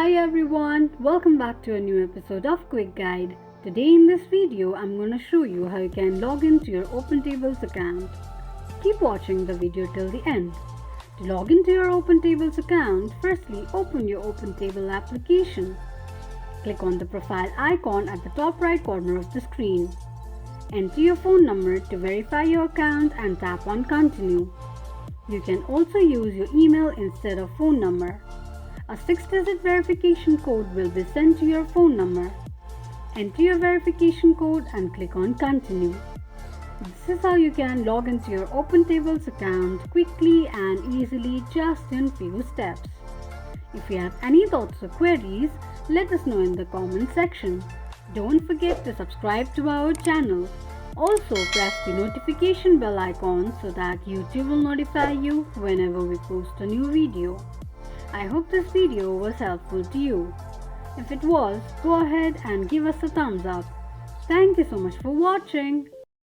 Hi everyone, welcome back to a new episode of Quick Guide. Today in this video, I'm going to show you how you can log into your OpenTables account. Keep watching the video till the end. To log into your OpenTables account, firstly open your OpenTable application. Click on the profile icon at the top right corner of the screen. Enter your phone number to verify your account and tap on Continue. You can also use your email instead of phone number. A 6-digit verification code will be sent to your phone number. Enter your verification code and click on Continue. This is how you can log into your OpenTables account quickly and easily just in few steps. If you have any thoughts or queries, let us know in the comment section. Don't forget to subscribe to our channel. Also press the notification bell icon so that YouTube will notify you whenever we post a new video. I hope this video was helpful to you. If it was, go ahead and give us a thumbs up. Thank you so much for watching.